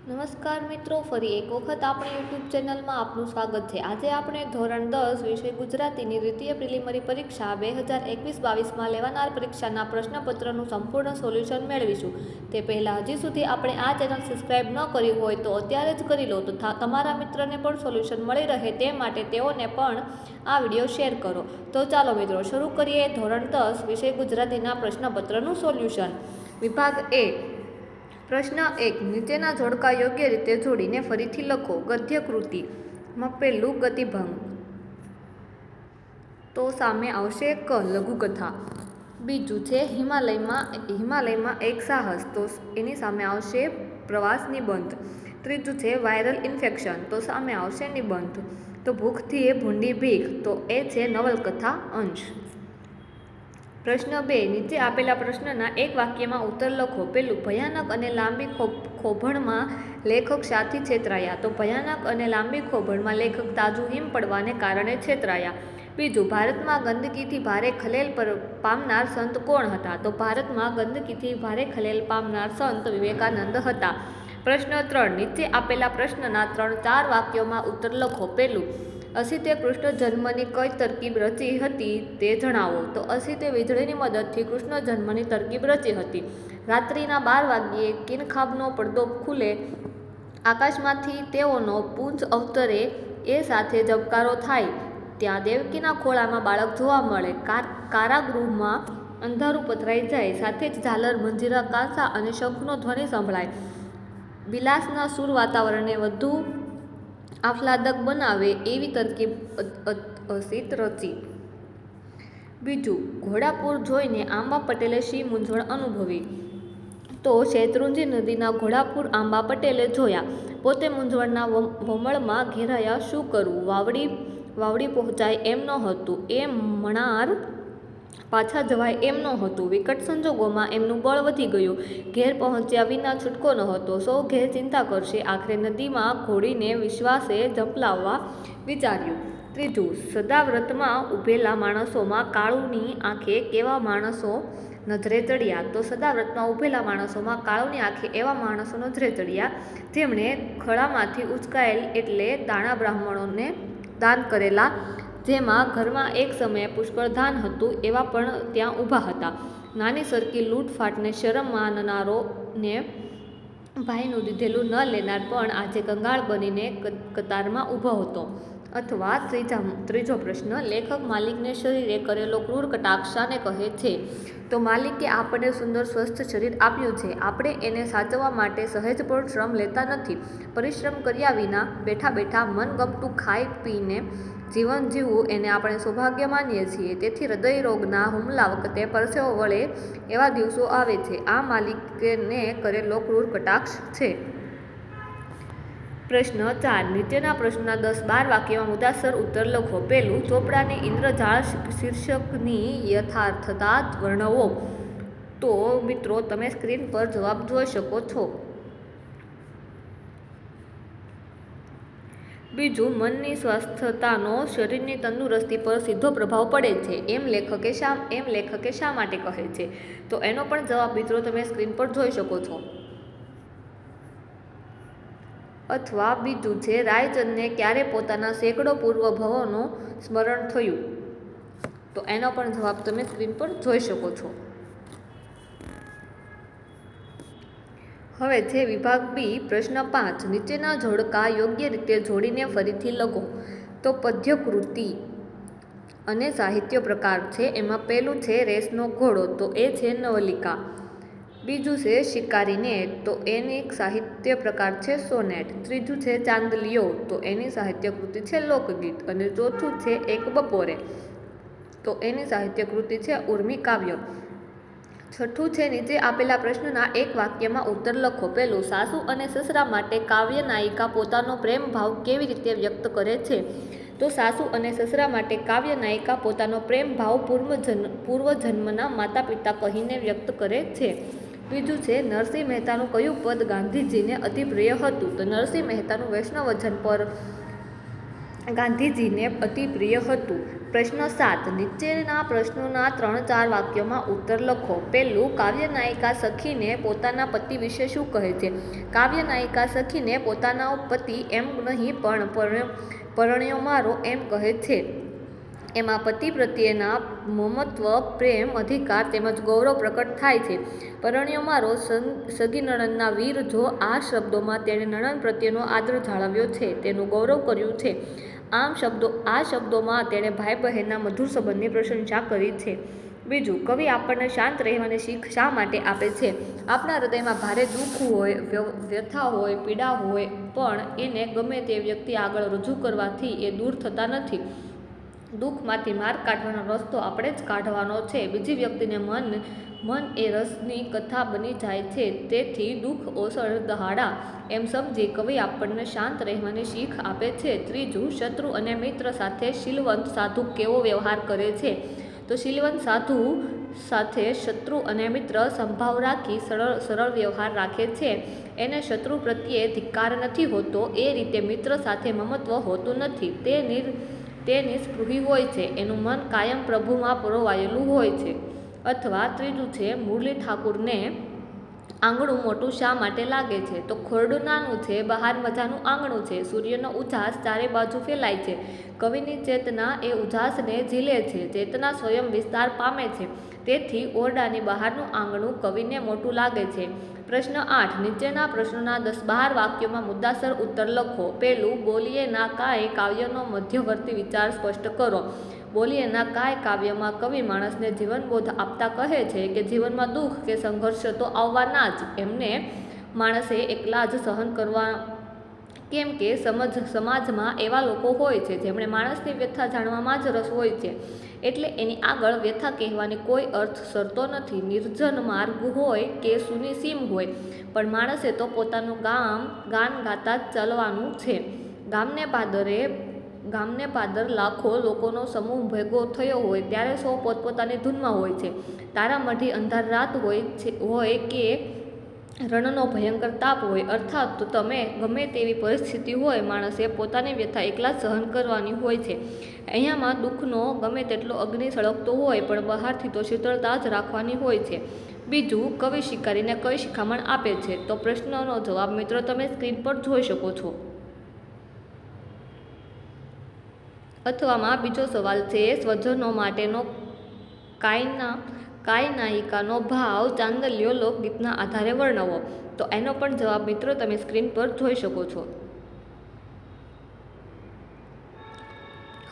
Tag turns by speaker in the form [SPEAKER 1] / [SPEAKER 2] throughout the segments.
[SPEAKER 1] નમસ્કાર મિત્રો, ફરી એક વખત આપણી યુટ્યુબ ચેનલમાં આપનું સ્વાગત છે। આજે આપણે ધોરણ 10 વિષય ગુજરાતીની દ્વિતીય પ્રિલિમરી પરીક્ષા 2021-22માં લેવાનાર પરીક્ષાના પ્રશ્નપત્રનું સંપૂર્ણ સોલ્યુશન મેળવીશું। તે પહેલાં હજી સુધી આપણે આ ચેનલ સબસ્ક્રાઇબ ન કરી હોય તો અત્યારે જ કરી લો તથા તમારા મિત્રને પણ સોલ્યુશન મળી રહે તે માટે તેઓને પણ આ વિડીયો શેર કરો। તો ચાલો મિત્રો શરૂ કરીએ ધોરણ 10 વિષય ગુજરાતીના પ્રશ્નપત્રનું સોલ્યુશન। વિભાગ એ। પ્રશ્ન 1, નીચેના જોડકા યોગ્ય રીતે જોડીને ફરીથી લખો। ગદ્ય કૃતિમાં પહેલું ગતિભંગ, તો સામે આવશે ક, લઘુકથા। બીજું છે હિમાલયમાં એક સાહસ, તો એની સામે આવશે પ્રવાસ નિબંધ। ત્રીજું છે વાયરલ ઇન્ફેક્શન, તો સામે આવશે નિબંધ। તો ભૂખથી એ ભૂંડી ભીખ, તો એ છે નવલકથા અંશ। પ્રશ્ન 2, નીચે આપેલા પ્રશ્નના એક વાક્યમાં ઉત્તર લખો। પહેલું, ભયાનક અને લાંબી ખોભણમાં લેખક શાથી છેતરાયા? તો ભયાનક અને લાંબી ખોભણમાં લેખક તાજું હિમ પડવાને કારણે છેતરાયા। બીજું, ભારતમાં ગંદકીથી ભારે ખલેલ પામનાર સંત કોણ હતા? તો ભારતમાં ગંદકીથી ભારે ખલેલ પામનાર સંત વિવેકાનંદ હતા। પ્રશ્ન 3, નીચે આપેલા પ્રશ્નના 3-4 વાક્યોમાં ઉત્તર લખો। પહેલું, અસિતે કૃષ્ણ જન્મની કઈ તરકીબ રચી હતી તે જણાવો? તો અસિતે વીજળીની મદદથી કૃષ્ણ જન્મની તરકીબ રચી હતી। રાત્રિના 12 વાગ્યે કિનખાબનો પડદો ખુલે, આકાશમાંથી તેઓનો પુંજ અવતરે, એ સાથે ઝબકારો થાય, ત્યાં દેવકીના ખોળામાં બાળક જોવા મળે, કારાગૃહમાં અંધારું પથરાઈ જાય, સાથે જ ઝાલર, મંજીરા, કાંસા અને શંખનો ધ્વનિ સંભળાય, વિલાસના સૂર વાતાવરણને વધુ આહ્લાદક બનાવે એવી તરકીબ અસિત રચી। બીજું, ઘોડાપુર જોઈને આંબા પટેલે શી મૂંઝવણ અનુભવી? તો શેત્રુંજી નદીના ઘોડાપુર આંબા પટેલે જોયા, પોતે મૂંઝવણના વમળમાં ઘેરાયા, શું કરવું? વાવડી પહોંચાય એમ નહોતું, એ મણાર પાછા જવાય એમ નહોતું, વિકટ સંજોગોમાં એમનું બળ વધી ગયું, ઘેર પહોંચ્યા વિના છૂટકો નહોતો, સૌ ઘેર ચિંતા કરશે, આખરે નદીમાં ઘોડીને વિશ્વાસે ઝંપલાવવા વિચાર્યું। ત્રીજું, સદાવ્રતમાં ઊભેલા માણસોમાં કાળુની આંખે કેવા માણસો નજરે ચડ્યા? તો સદાવ્રતમાં ઊભેલા માણસોમાં કાળુની આંખે એવા માણસો નજરે ચડ્યા, જેમણે ખળામાંથી ઉચકાયેલ એટલે દાણા બ્રાહ્મણોને દાન કરેલા, જેમાં ઘરમાં એક સમયે પુષ્કળ ધાન હતું, એવા પણ ત્યાં ઊભા હતા। નાની સરકી લૂંટફાટને શરમ માનનારો ને ભાઈનું દીધેલું ન લેનાર પણ આજે કંગાળ બનીને કતારમાં ઊભો હતો। અથવા ત્રીજો પ્રશ્ન, લેખક માલિકને શરીરે કરેલો ક્રૂર કટાક્ષ શાને કહે છે? તો માલિકે આપણને સુંદર સ્વસ્થ શરીર આપ્યું છે, આપણે એને સાચવવા માટે સહેજ પણ શ્રમ લેતા નથી, પરિશ્રમ કર્યા વિના બેઠા બેઠા મનગમતું ખાઈ પીને જીવન જીવવું એને આપણે સૌભાગ્ય માનીએ છીએ, તેથી હૃદય રોગના હુમલા વખતે પરસેવો વળે એવા દિવસો આવે છે, આ માલિકને કરેલો ક્રૂર કટાક્ષ છે। પ્રશ્ન 4, નીચેના પ્રશ્નના 10-12 વાક્યમાં મુદ્દાસર ઉત્તર લખો। પહેલું, ચોપડાની ઇન્દ્રજાળ શીર્ષકની યથાર્થતા વર્ણવો। તો મિત્રો તમે સ્ક્રીન પર જવાબ જોઈ શકો છો। બીજું, મનની સ્વસ્થતાનો શરીરની તંદુરસ્તી પર સીધો પ્રભાવ પડે છે એમ લેખકે શા માટે કહે છે? તો એનો પણ જવાબ મિત્રો તમે સ્ક્રીન પર જોઈ શકો છો। અથવા બીજું છે, રાયચંદને ક્યારે પોતાના સેંકડો પૂર્વભવોનું સ્મરણ થયું? તો એનો પણ જવાબ તમે સ્ક્રીન પર જોઈ શકો છો। હવે છે વિભાગ બી। પ્રશ્ન 5, નીચેના જોડકા યોગ્ય રીતે જોડીને ફરીથી લખો। તો પદ્યકૃતિ અને સાહિત્ય પ્રકાર છે, એમાં પહેલું છે રેસનો ઘોડો, તો એ છે નવલિકા। બીજું છે શિકારીને, તો એની સાહિત્ય પ્રકાર છે સોનેટ। ત્રીજું છે ચાંદલિયો, તો એની સાહિત્ય કૃતિ છે લોકગીત। અને ચોથું છે એક બપોરે, તો એની સાહિત્ય કૃતિ છે ઉર્મી કાવ્ય। છઠ્ઠું છે નીચે આપેલા પ્રશ્નના એક વાક્યમાં ઉત્તર લખો। પહેલું, સાસુ અને સસરા માટે કાવ્ય નાયિકા પોતાનો પ્રેમ ભાવ કેવી રીતે વ્યક્ત કરે છે? તો સાસુ અને સસરા માટે કાવ્ય નાયિકા પોતાનો પ્રેમ ભાવ પૂર્વજન્મના માતા પિતા કહીને વ્યક્ત કરે છે। બીજું છે, નરસિંહ મહેતાનું કયું પદ ગાંધીજીને અતિ પ્રિય હતું? તો નરસિંહ મહેતાનું વૈષ્ણવજન પર ગાંધીજીને અતિ પ્રિય હતું। પ્રશ્ન 7. નીચેના પ્રશ્નોના 3-4 વાક્યોમાં ઉત્તર લખો. પહેલું, કાવ્ય નાયિકા સખીને પોતાના પતિ વિશે શું કહે છે? કાવ્ય નાયિકા સખીને પોતાનો પતિ એમ નહીં પણ પરણ્યો મારો એમ કહે છે. એમાં પતિ પ્રત્યેના મમત્વ, પ્રેમ, અધિકાર તેમજ ગૌરવ પ્રકટ થાય છે. પરણ્યો મારો સગી નણંદના વીર. જો આ શબ્દોમાં તેણે નણંદ પ્રત્યેનો આદર જાળવ્યો છે, તેનું ગૌરવ કર્યું છે. આ શબ્દોમાં તેણે ભાઈ બહેનના મધુર સંબંધની પ્રશંસા કરી છે. બીજું, કવિ આપણને શાંત રહેવાની શીખ શા માટે આપે છે? આપણા હૃદયમાં ભારે દુઃખ હોય, વ્યથા હોય, પીડા હોય, પણ એને ગમે તે વ્યક્તિ આગળ રજૂ કરવાથી એ દૂર થતા નથી. દુઃખમાંથી માર્ગ કાઢવાનો રસ્તો આપણે જ કાઢવાનો છે. બીજી વ્યક્તિને મન એ રસની કથા બની જાય છે. તેથી દુઃખ ઓસળ દહાડા એમ સમજી કવિ આપણને શાંત રહેવાની શીખ આપે છે. ત્રીજું, શત્રુ અને મિત્ર સાથે શીલવંત સાધુ કેવો વ્યવહાર કરે છે? તો શીલવંત સાધુ સાથે શત્રુ અને મિત્ર સંભાવ રાખી સરળ વ્યવહાર રાખે છે. એને શત્રુ પ્રત્યે ધિક્કાર નથી હોતો. એ રીતે મિત્ર સાથે મમત્વ હોતું નથી. તે નિસ્પૃહી હોય છે. એનું મન કાયમ પ્રભુમાં પરોવાયેલું હોય છે. અથવા ત્રીજું છે, મુરલી ઠાકુરને આંગણું મોટું શા માટે લાગે છે? તો ખોરડું નાનું છે, બહાર મજાનું આંગણું છે. સૂર્યનો ઉજાસ ચારે બાજુ ફેલાય છે. કવિની ચેતના એ ઉજાસને ઝીલે છે. ચેતના સ્વયં વિસ્તાર પામે છે. તેથી ઓરડાની બહારનું આંગણું કવિને મોટું લાગે છે. પ્રશ્ન 8. નીચેના પ્રશ્નોના 10-12 વાક્યોમાં મુદ્દાસર ઉત્તર લખો. પહેલું, બોલીએ ના કાય કાવ્યનો મધ્યવર્તી વિચાર સ્પષ્ટ કરો. બોલીએ ના કાય કાવ્યમાં કવિ માણસને જીવનબોધ આપતા કહે છે કે જીવનમાં દુઃખ કે સંઘર્ષ તો આવવાના જ. એમને માણસે એકલા જ સહન કરવા, કેમ કે સમાજમાં એવા લોકો હોય છે જેમણે માણસની વ્યથા જાણવામાં જ રસ હોય છે. એટલે એની આગળ વ્યથા કહેવાની કોઈ અર્થ સરતો નથી. નિર્જન માર્ગ હોય કે સૂની સીમ હોય, પણ માણસે તો પોતાનું ગાન ગાતા જ ચાલવાનું છે. ગામને પાદર લાખો લોકોનો સમૂહ ભેગો થયો હોય ત્યારે સૌ પોતપોતાની ધૂનમાં હોય છે. તારા મઢી અંધાર રાત હોય કે રણનો ભયંકર તાપ હોય, અર્થાત તો તમે ગમે તેવી પરિસ્થિતિ હોય, માણસે પોતાની વ્યથા એકલા જ સહન કરવાની હોય છે. અહીંયામાં દુઃખનો ગમે તેટલો અગ્નિ સળગતો હોય, પણ બહારથી તો શીતળતા જ રાખવાની હોય છે. બીજું, કવિ શિકારીને કઈ શિખામણ આપે છે? તો પ્રશ્નનો જવાબ મિત્રો તમે સ્ક્રીન પર જોઈ શકો છો. અથવામાં બીજો સવાલ છે, સ્વજનો માટેનો કાયનાયિકાનો ભાવ ચાંદલ્યો લોકગીતના આધારે વર્ણવો. તો એનો પણ જવાબ મિત્રો તમે સ્ક્રીન પર જોઈ શકો છો.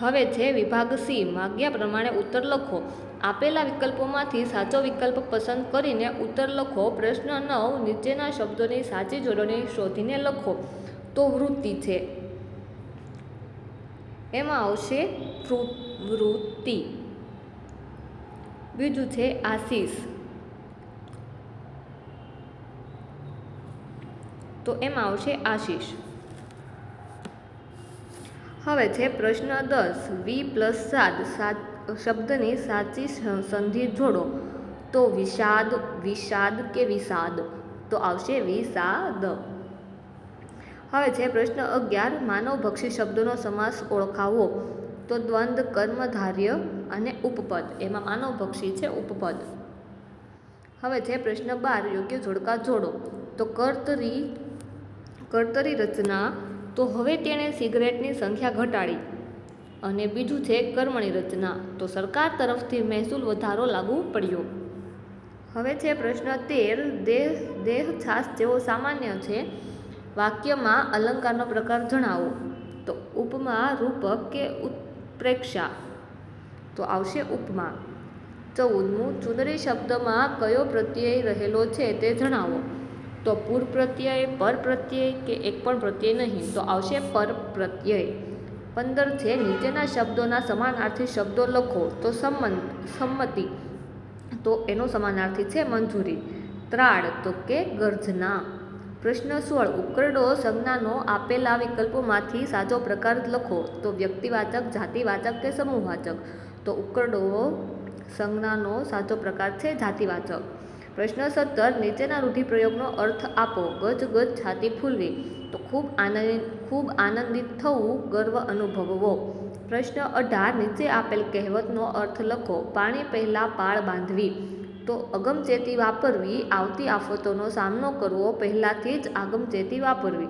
[SPEAKER 1] હવે છે વિભાગ સી. માગ્યા પ્રમાણે ઉત્તર લખો. આપેલા વિકલ્પોમાંથી સાચો વિકલ્પ પસંદ કરીને ઉત્તર લખો. પ્રશ્ન 9. નીચેના શબ્દોની સાચી જોડણી શોધીને લખો. તો વૃત્તિ છે, એમાં આવશે વૃત્તિ. બીજું છે આશીષ, તો એમાં આવશે આશીષ. હવે છે પ્રશ્ન 10. વી પ્લસ સાદ શબ્દની સાચી સંધિ જોડો. તો વિષાદ, વિષાદ કે વિષાદ? તો આવશે વિષાદ. હવે છે પ્રશ્ન 11. માનવભક્ષી શબ્દોનો સમાસ ઓળખાવો. તો દ્વંદ, કર્મધારય અને ઉપપદ. એમાં માનવભક્ષી છે ઉપપદ. હવે છે પ્રશ્ન 12. યોગ્ય જોડકા જોડો. તો કર્તરી રચના, તો હવે તેણે સિગરેટની સંખ્યા ઘટાડી. અને બીજું છે કર્મણી રચના, તો સરકાર તરફથી મહેસૂલ વધારો લાગુ પડ્યો. હવે છે પ્રશ્ન 13. દેહ છાસ જેવો સામાન્ય છે. વાક્યમાં અલંકારનો પ્રકાર જણાવો. તો ઉપમા, રૂપક કે ઉત્પ્રેક્ષા? તો આવશે ઉપમા. 14. ચુનરી શબ્દમાં કયો પ્રત્યય રહેલો છે તે જણાવો. તો પૂર પ્રત્યય, પર પ્રત્યય કે એક પણ પ્રત્યય નહીં? તો આવશે પર પ્રત્યય. 15 છે. નીચેના શબ્દોના સમાનાર્થી શબ્દો લખો. તો સંમતિ, તો એનો સમાનાર્થી છે મંજૂરી. ત્રાડ, તો કે ગર્જના. પ્રશ્ન 16. ઉકરડો સંજ્ઞાનો આપેલા વિકલ્પોમાંથી સાચો પ્રકાર લખો. તો વ્યક્તિવાચક, જાતિવાચક કે સમૂહવાચક? તો ઉકરડો સંજ્ઞાનો સાચો પ્રકાર છે જાતિવાચક. પ્રશ્ન 17. નીચેના રૂઢિપ્રયોગનો અર્થ આપો. ગજ ગજ છાતી ફૂલવી, તો ખૂબ આનંદિત થવું, ગર્વ અનુભવવો. પ્રશ્ન 18 નીચે આપેલ કહેવતનો અર્થ લખો. પાણી પહેલાં પાળ બાંધવી. તો અગમચેતી વાપરવી. આવતી આફતોનો સામનો કરવો પહેલાંથી જ આગમચેતી વાપરવી.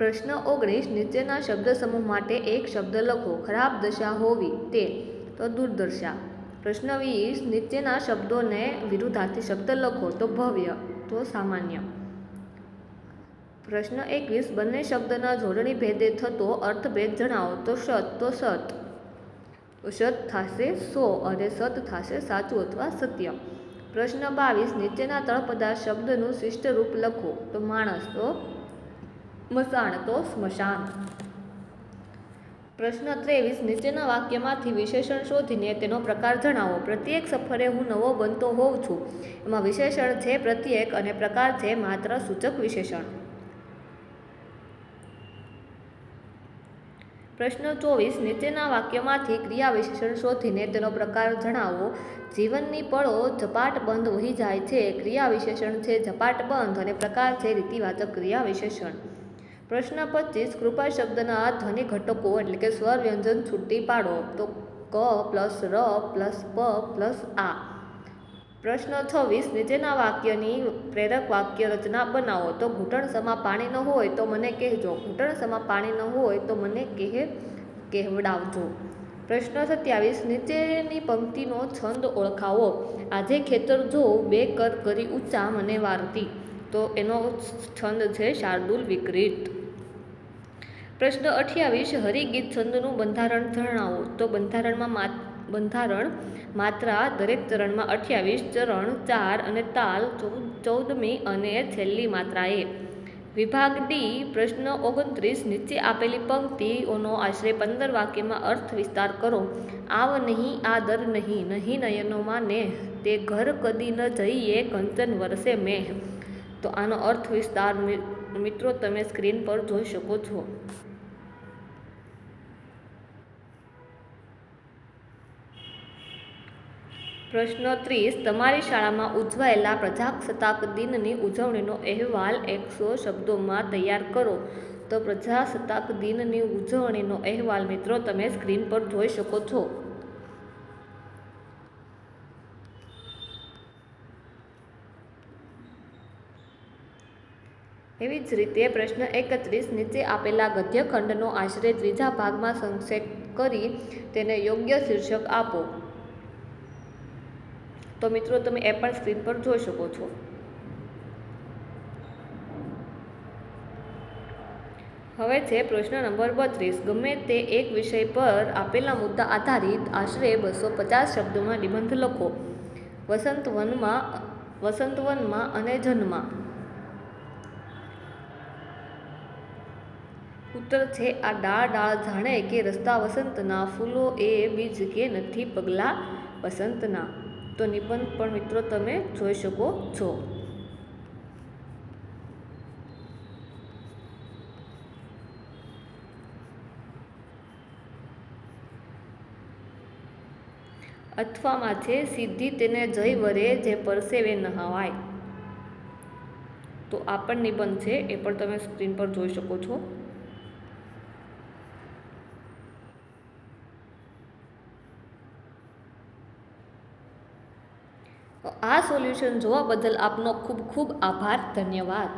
[SPEAKER 1] પ્રશ્ન 19 નીચેના શબ્દ સમૂહ માટે એક શબ્દ લખો. ખરાબ દશા હોવી તે તો દુર્દશા. પ્રશ્ન 20 નીચેના શબ્દોને વિરુદ્ધાર્થી શબ્દ લખો. તો ભવ્ય તો સામાન્ય. પ્રશ્ન 21 બંને શબ્દના જોડણી ભેદે થતો અર્થભેદ જણાવો. તો સત તો સત. સત થશે સો અને સત થશે સાચું અથવા સત્ય. પ્રશ્ન 22 નીચેના તળપદા શબ્દનું શિષ્ટ રૂપ લખો. તો માણસ તો મસાણ તો સ્મશાન. પ્રશ્ન 23 નીચેના વાક્યમાંથી વિશેષણ શોધીને તેનો પ્રકાર જણાવો. પ્રત્યેક સફરે હું નવો બનતો હોઉં છું. એમાં વિશેષણ છે પ્રત્યેક અને પ્રકાર છે માત્ર સૂચક વિશેષણ. પ્રશ્ન 24 નીચેના વાક્યમાંથી ક્રિયા વિશેષણ શોધીને તેનો પ્રકાર જણાવો. જીવનની પળો ઝપાટ બંધ વહી જાય છે. ક્રિયા વિશેષણ છે ઝપાટ બંધ અને પ્રકાર છે રીતિવાચક ક્રિયા વિશેષણ. પ્રશ્ન 25 કૃપા શબ્દના ધ્વનિ ઘટકો એટલે કે સ્વર વ્યંજન છૂટી પાડો. તો ક પ્લસ ર પ્લસ પ પ્લસ આ. પ્રશ્ન 26 નીચેના વાક્યની પ્રેરક વાક્ય રચના બનાવો. તો ઘૂંટણસમાં પાણી ન હોય તો મને કહેજો. ઘૂંટણસમાં પાણી ન હોય તો મને કહેવડાવજો. પ્રશ્ન 27 નીચેની પંક્તિનો છંદ ઓળખાવો. આજે ખેતર જોઉં બે કર કરી ઊંચા મને વારતી. તો એનો છંદ છે શાર્દુલ વિકૃત. પ્રશ્ન 28 હરિગીત છંદનું બંધારણ જણાવો. તો બંધારણ માત્રા દરેક ચરણમાં 28, ચરણ 4 અને તાલ 14મી અને છેલ્લી માત્રાએ. વિભાગ ડી પ્રશ્ન 29 નીચે આપેલી પંક્તિઓનો આશરે 15 વાક્યમાં અર્થ વિસ્તાર કરો. આવ નહીં આદર નહીં નહીં નયનોમાં નેહ તે ઘર કદી ન જઈએ કંચન વરસે મેહ. તો આનો અર્થ વિસ્તાર મિત્રો તમે સ્ક્રીન પર જોઈ શકો છો. પ્રશ્ન 30 તમારી શાળામાં ઉજવાયેલા પ્રજાસત્તાક દિનની ઉજવણીનો અહેવાલ 100 શબ્દોમાં તૈયાર કરો. તો પ્રજાસત્તાક દિનની ઉજવણીનો અહેવાલ મિત્રો તમે સ્ક્રીન પર જોઈ શકો છો. એવી જ રીતે પ્રશ્ન 31 નીચે આપેલા ગદ્યખંડનો આશરે ત્રીજા ભાગમાં સંક્ષેપ કરી તેને યોગ્ય શીર્ષક આપો. તો મિત્રો તમે એ પણ સ્ક્રીન પર જોઈ શકો છો. હવે છે પ્રશ્ન નંબર 32 ગમે તે એક વિષય પર આપેલા મુદ્દા આધારિત આશરે 250 શબ્દોમાં નિબંધ લખો. વસંતવનમાં અને જન્મા. ઉત્તર છે આ ડાળ ડાળ જાણે કે રસ્તા વસંતના ફૂલો એ બીજ કે નથી પગલા વસંતના. તો નિબંધ પણ મિત્રો તમે જોઈ શકો છો. અથવામાં છે સિદ્ધિ તેને જય વરે જે પરસેવે નહાવાય. તો આ પણ નિબંધ છે એ પણ તમે સ્ક્રીન પર જોઈ શકો છો. આ સોલ્યુશન જોવા બદલ આપનો ખૂબ ખૂબ આભાર. ધન્યવાદ.